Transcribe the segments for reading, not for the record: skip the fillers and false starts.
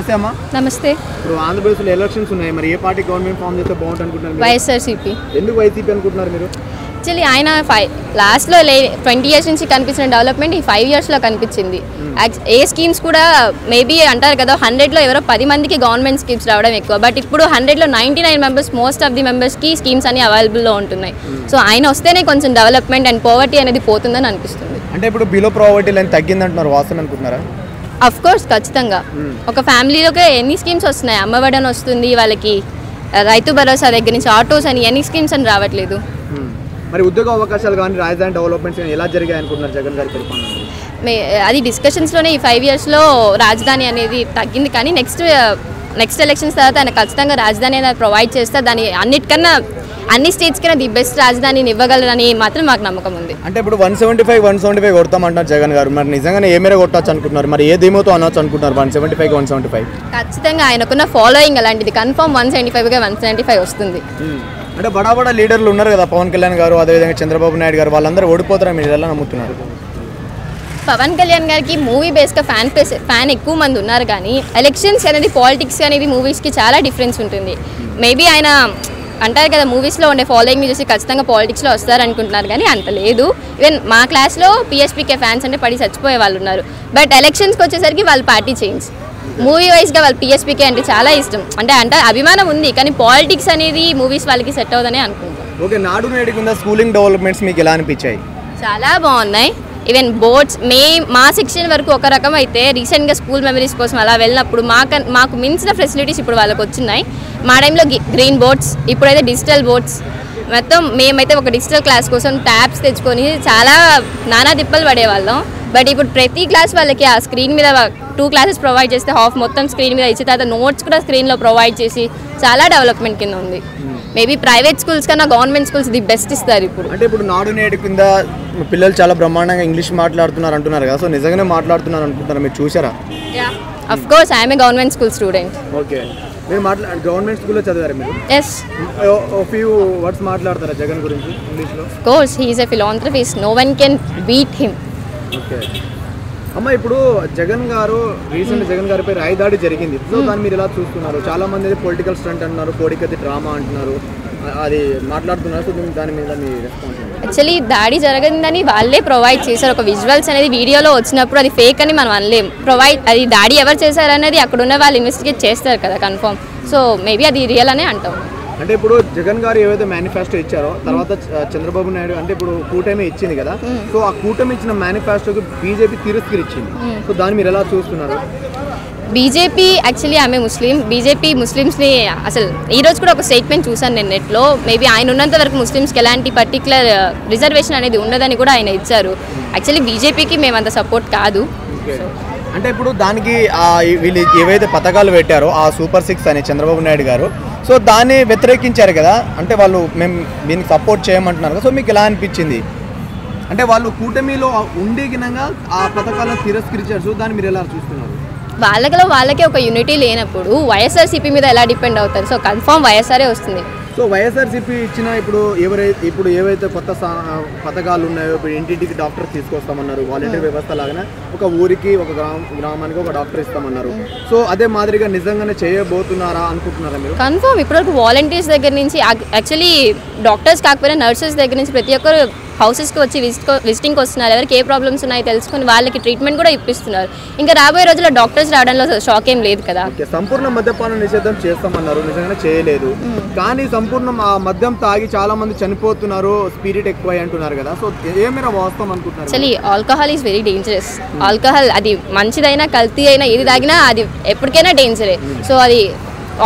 నమస్తే అమ్మా. నమస్తే. ఇప్పుడు ఆంధ్రప్రదేశ్లో ఎలక్షన్స్ ఉన్నాయి, మరి ఏ పార్టీ గవర్నమెంట్ ఫామ్ చేస్తే బాగుంటుంది అనుకుంటున్నారు? వైఎస్ఆర్సీపీ. ఎందుకు వైసీపీ అనుకుంటున్నారు మీరు? యాక్చువల్లీ ఆయన లాస్ట్లో 20 years నుంచి కనిపించిన డెవలప్మెంట్ ఈ 5 yearsలో కనిపించింది. ఏ స్కీమ్స్ కూడా మేబీ అంటారు కదా 100లో ఎవరో 10 మందికి గవర్నమెంట్ స్కీమ్స్ రావడం ఎక్కువ, బట్ ఇప్పుడు 100లో 99 members మోస్ట్ ఆఫ్ ది మెంబర్స్కి స్కీమ్స్ అన్ని అవైలబుల్లో ఉంటున్నాయి. సో ఆయన వస్తేనే కొంచెం డెవలప్మెంట్ అండ్ పోవర్టీ అనేది పోతుందని అనిపిస్తుంది. అంటే ఇప్పుడు బిలో ప్రావర్టీ లైన్ తగ్గిందంటున్నారు, వాస్తవం అనుకుంటున్నారా? అఫ్ కోర్స్ ఖచ్చితంగా. ఒక ఫ్యామిలీలోకి ఎన్ని స్కీమ్స్ వస్తున్నాయి, అమ్మఒడి అని వస్తుంది, వాళ్ళకి రైతు భరోసా దగ్గర నుంచి ఆటోస్ అని ఎన్ని స్కీమ్స్ అని రావట్లేదు. మరి ఉద్యోగ అవకాశాలు కానీ రాజధాని డెవలప్మెంట్స్ ఎలా జరిగాయి అనుకుంటున్నారు జగన్ గారి పరిపాలన? అది డిస్కషన్స్లోనే ఈ 5 yearsలో రాజధాని అనేది తగ్గింది, కానీ నెక్స్ట్ ఎలక్షన్స్ తర్వాత ఆయన ఖచ్చితంగా రాజధాని అనేది ప్రొవైడ్ చేస్తే దాని అన్నిటికన్నా అన్ని స్టేట్స్ కన్నా ది బెస్ట్ రాజధానిని ఇవ్వగలరని మాత్రం మాకు నమ్మకం ఉంది. అంటే ఇప్పుడు 175 కొడతామంటారు జగన్ గారు, మరి నిజంగానే ఏ మేర కొట్టచ్చు అనుకుంటున్నారు? మరి ఏ ధీమోతో అనొచ్చు అనుకుంటున్నారు 175? ఖచ్చితంగా ఆయనకున్న ఫాలోయింగ్ అలాంటిది, కన్ఫర్మ్ 175గా 175 వస్తుంది. అంటే బడా లీడర్లు ఉన్నారు కదా, పవన్ కళ్యాణ్ గారు, అదేవిధంగా చంద్రబాబు నాయుడు గారు, వాళ్ళందరూ ఓడిపోతారా మీరు ఎలా నమ్ముతున్నారు? పవన్ కళ్యాణ్ గారికి మూవీ బేస్గా ఫ్యాన్ ఎక్కువ మంది ఉన్నారు, కానీ ఎలక్షన్స్ అనేది పాలిటిక్స్ అనేది మూవీస్కి చాలా డిఫరెన్స్ ఉంటుంది. మేబీ ఆయన అంటారు కదా మూవీస్లో ఉండే ఫాలోయింగ్ చూసి ఖచ్చితంగా పాలిటిక్స్లో వస్తారనుకుంటున్నారు, కానీ అంత లేదు. ఈవెన్ మా క్లాస్లో పిఎస్పీకే ఫ్యాన్స్ అంటే పడి చచ్చిపోయే వాళ్ళు ఉన్నారు, బట్ ఎలక్షన్స్కి వచ్చేసరికి వాళ్ళు పార్టీ చేంజ్. మూవీ వైజ్గా వాళ్ళు పిఎస్పీకే అంటే చాలా ఇష్టం, అంటే అభిమానం ఉంది, కానీ పాలిటిక్స్ అనేది మూవీస్ వాళ్ళకి సెట్ అవుతుందని అనుకుంటాం. ఓకే, నాడు నేడు కింద స్కూలింగ్ డెవలప్మెంట్స్ మీకు ఎలా అనిపించాయి? చాలా బాగున్నాయి. ఈవెన్ బోర్డ్స్ మా సెక్షన్ వరకు ఒక రకం అయితే, రీసెంట్గా స్కూల్ మెమరీస్ కోసం అలా వెళ్ళినప్పుడు మాకు మించిన ఫెసిలిటీస్ ఇప్పుడు వాళ్ళకి వచ్చినాయి. మా టైంలో గ్రీన్ బోర్డ్స్, ఇప్పుడైతే డిజిటల్ బోర్డ్స్. మొత్తం మేమైతే ఒక డిజిటల్ క్లాస్ కోసం ట్యాబ్స్ తెచ్చుకొని చాలా నానా తిప్పలు పడేవాళ్ళం, బట్ ఇప్పుడు ప్రతి క్లాస్ వాళ్ళకి ఆ స్క్రీన్ మీద 2 classes ప్రొవైడ్ చేస్తే హాఫ్ మొత్తం స్క్రీన్ మీద ఇచ్చి తర్వాత నోట్స్ కూడా స్క్రీన్లో ప్రొవైడ్ చేసి చాలా డెవలప్మెంట్ కింద ఉంది. మేబీ ప్రైవేట్ స్కూల్స్ కన్నా గవర్నమెంట్ స్కూల్స్ ది బెస్ట్ ఇస్తారు ఇప్పుడు. అంటే ఇప్పుడు నాడు నేడు కింద పిల్లలు చాలా బ్రహ్మాండంగా ఇంగ్లీష్ మాట్లాడుతున్నారు అంటున్నారు కదా, సో నిజంగానే మాట్లాడుతున్నారు అనుకుంటున్నారు, మీరు చూసారా? Of course I'm a government school student. Okay, మీరు గవర్నమెంట్ స్కూల్లో చదివారా మీరు? ఎస్. ఫ్యూ వర్డ్స్ మాట్లాడతారా జగన్ గురించి ఇంగ్లీష్లో? Of course he is a philanthropist, no one can beat him. Okay అమ్మ, ఇప్పుడు జగన్ గారిపై రాయదాడి జరిగింది, సో దాన్ని మీరు ఎలా చూస్తున్నారు? చాలా మంది పొలిటికల్ స్టంట్ అంటున్నారు, కోడికత్తి డ్రామా అంటున్నారు, అది మాట్లాడుతున్నారు, సో దాని మీద మీ రెస్పాన్స్? యాక్చువల్లీ దాడి జరిగిందని వాళ్ళే ప్రొవైడ్ చేశారు. ఒక విజువల్స్ అనేది వీడియోలో వచ్చినప్పుడు అది ఫేక్ అని మనం అనలేం. అది దాడి ఎవరు చేశారనేది అక్కడ ఉన్న వాళ్ళు ఇన్వెస్టిగేట్ చేస్తారు కదా కన్ఫర్మ్, సో మేబీ అది రియల్ అనే అంటాం. అంటే ఇప్పుడు జగన్ గారు ఏవైతే మేనిఫెస్టో ఇచ్చారో తర్వాత చంద్రబాబు నాయుడు అంటే ఇప్పుడు కూటమి ఇచ్చింది కదా, సో ఆ కూటమి ఇచ్చిన మేనిఫెస్టోకి బీజేపీ తిరస్కరించింది, సో దాన్ని మీరు ఎలా చూస్తున్నారు? బీజేపీ యాక్చువల్లీ ఆమె ముస్లిం, బీజేపీ ముస్లిమ్స్ని అసలు ఈరోజు కూడా ఒక స్టేట్మెంట్ చూసాను నేను నెట్లో, మేబీ ఆయన ఉన్నంత వరకు ముస్లిమ్స్కి ఎలాంటి పర్టికులర్ రిజర్వేషన్ అనేది ఉండదని కూడా ఆయన ఇచ్చారు. యాక్చువల్లీ బీజేపీకి మేమంత సపోర్ట్ కాదు. అంటే ఇప్పుడు దానికి వీళ్ళు ఏవైతే పథకాలు పెట్టారో ఆ సూపర్ 6 అని చంద్రబాబు నాయుడు గారు, సో దాన్ని వ్యతిరేకించారు కదా, అంటే వాళ్ళు మేము దీనికి సపోర్ట్ చేయమంటున్నారు కదా, సో మీకు ఎలా అనిపించింది? అంటే వాళ్ళు కూటమిలో ఉండి గినంగా ఆ పథకాలను తిరస్కరించారు, సో దాన్ని మీరు ఎలా చూస్తున్నారు? వాళ్ళకే ఒక యూనిటీ లేనప్పుడు వైఎస్ఆర్సీపీ మీద ఎలా డిపెండ్ అవుతారు? సో కన్ఫర్మ్ వైఎస్ఆర్ఏ వస్తుంది. సో వైఎస్ఆర్సీపీ ఇచ్చిన ఇప్పుడు ఏవైతే కొత్త పథకాలు ఉన్నాయో, ఇప్పుడు ఇంటింటికి డాక్టర్ తీసుకొస్తామన్నారు, వాలంటీర్ వ్యవస్థ లాగానే ఒక ఊరికి ఒక గ్రామానికి ఒక డాక్టర్ ఇస్తామన్నారు, సో అదే మాదిరిగా నిజంగానే చేయబోతున్నారా అనుకుంటున్నారా మీరు? కన్ఫర్మ్ ఇప్పటివరకు వాలంటీర్స్ దగ్గర నుంచి, యాక్చువల్లీ డాక్టర్స్ కాకపోయినా నర్సెస్ దగ్గర నుంచి ప్రతి ఒక్కరు హౌసెస్కి వచ్చి విజిటింగ్కి వస్తున్నారు, ఎవరికి ఏ ప్రాబ్లమ్స్ ఉన్నాయో తెలుసుకుని వాళ్ళకి ట్రీట్మెంట్ కూడా ఇప్పిస్తున్నారు. ఇంకా రాబోయే రోజుల్లో డాక్టర్స్ రావడంలో షాక్ ఏం లేదు కదా. సంపూర్ణ మద్యపాన నిషేధం చేస్తామన్నారు, నిజంగానే చేయలేదు, కానీ సంపూర్ణ మద్యం తాగి చాలా మంది చనిపోతున్నారు, స్పిరిట్ ఎక్కువ అంటున్నారు కదా, సో ఏమైనా వాస్తవం అనుకుంటున్నారు? Actually alcohol is very dangerous. Alcohol అది మంచిదైనా కల్తీ అయినా ఏది తాగినా అది ఎప్పటికైనా డేంజరే. సో అది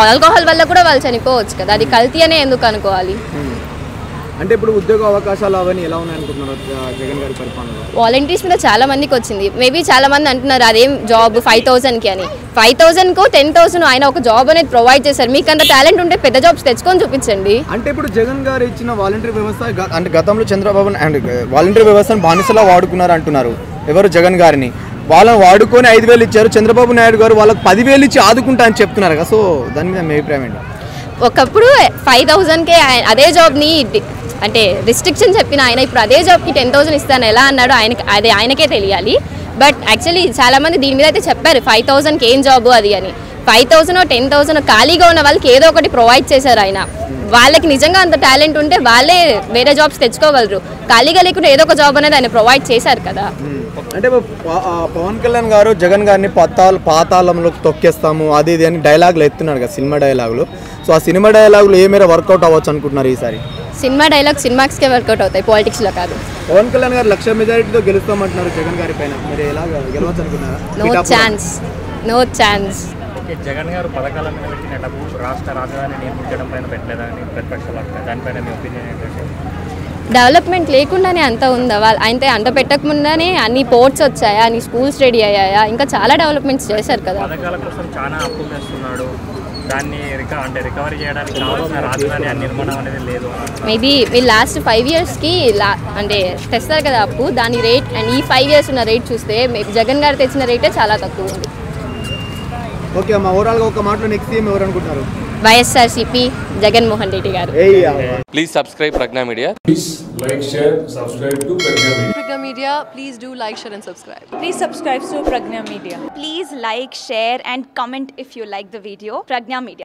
ఆల్కహాల్ వల్ల కూడా వాళ్ళు చనిపోవచ్చు కదా, అది కల్తీ అనే ఎందుకు అనుకోవాలి? అంటే ఇప్పుడు ఉద్యోగ అవకాశాలు అవన్నీ ఎలా ఉన్నాయనుకుంటున్నారు జగన్ గారి పరిపాలనలో? వాలంటీర్స్ మీద చాలా మందికి వచ్చింది, మేబీ చాలా మంది అంటున్నారు అదేం జాబ్ 5,000కి అని. 5,000కు 10,000 ఆయన ఒక జాబ్ అనేది ప్రొవైడ్ చేశారు. మీకు అంత టాలెంట్ ఉంటే పెద్ద జాబ్స్ తెచ్చుకొని చూపించండి. అంటే ఇప్పుడు జగన్ గారు ఇచ్చిన వాలంటీర్ వ్యవస్థ అంటే గతంలో చంద్రబాబు అండ్ వాలంటీర్ వ్యవస్థను బానిసలా వాడుకున్నారు అంటున్నారు ఎవరు? జగన్ గారిని వాళ్ళని వాడుకొని 5,000 ఇచ్చారు, చంద్రబాబు నాయుడు గారు వాళ్ళకి 10,000 ఇచ్చి ఆదుకుంటా అని చెప్తున్నారు కదా, సో దాని మీద మీ అభిప్రాయం ఏంటి? ఒకప్పుడు 5,000కే అదే జాబ్ని అంటే రిస్ట్రిక్షన్ చెప్పిన ఆయన ఇప్పుడు అదే జాబ్కి 10,000 ఇస్తాను ఎలా అన్నాడో ఆయనకే తెలియాలి. బట్ యాక్చువల్లీ చాలామంది దీని మీద అయితే చెప్పారు 5,000కి ఏం జాబు అది అని, 5,000 10,000 ఖాళీగా ఉన్న వాళ్ళకి ఏదో ఒకటి ప్రొవైడ్ చేశారు ఆయన. వాళ్ళకి నిజంగా అంత టాలెంట్ ఉంటే వాళ్ళే వేరే జాబ్స్ తెచ్చుకోగలరు. ఖాళీగా లేకుండా ఏదో ఒక జాబ్ అనేది ఆయన ప్రొవైడ్ చేశారు కదా. అంటే పవన్ కళ్యాణ్ గారు జగన్ గారిని పాతాళంలోకి తొక్కేస్తాము అది ఇది అని డైలాగులు ఎత్తున్నాడు కదా, సినిమా డైలాగులు. సో ఆ సినిమా డైలాగులు ఏ మేర వర్కౌట్ అవ్వచ్చు అనుకుంటున్నారు ఈసారి? సినిమా డైలాగ్ సినిమాక్స్కే వర్కౌట్ అవుతాయి, పాలిటిక్స్లో కాదు. పవన్ కళ్యాణ్ గారు 1,00,000 మెజారిటీతో గెలుస్తామంటున్నారు జగన్ గారి పైన, మరి ఎలా గెలవచ్చు అనుకున్నారా? No chance. జగన్ గారు పథకాలను పెట్టినప్పుడు రాష్ట్ర రాజధాని నిర్మించడం పైన పెట్టలేదని ప్రతిపక్షాలు అంటున్నారు. దానిపైన మీ ఒపీనియన్ ఏంటంటే? డెవలప్మెంట్ లేకుండానే అంత ఉందా? వాళ్ళు అయితే అంత పెట్టకముందానే అన్ని పోర్ట్స్ వచ్చాయా, అన్ని స్కూల్స్ రెడీ అయ్యాయా, ఇంకా చాలా డెవలప్మెంట్స్ చేశారు కదా. పథకాల కోసం చాలా అప్పులు చేస్తున్నాడు. దాన్ని రికవరీ చేయడానికి కావాల్సిన రాజధాని నిర్మాణం అనేది లేదు. మేబీ వీళ్ళు లాస్ట్ 5 yearsకి అంటే తెస్తారు కదా అప్పు, దాని రేట్ అండ్ ఈ 5 years ఉన్న రేట్ చూస్తే జగన్ గారు తెచ్చిన రేటే చాలా తక్కువ ఉంది. ఓకే అమ్మా, ఓవరాల్గా ఒక మాటలో నెక్స్ట్ సీఎం ఎవరు అనుకుంటున్నారు? వైఎస్ఆర్సీపీ జగన్మోహన్ రెడ్డి గారు. Please subscribe Pragna Media. Please like, share, subscribe to Pragna Media. Pragna Media, please do like, share and subscribe. Please subscribe to Pragna Media. Please like, share and comment if you like the video. Pragna Media.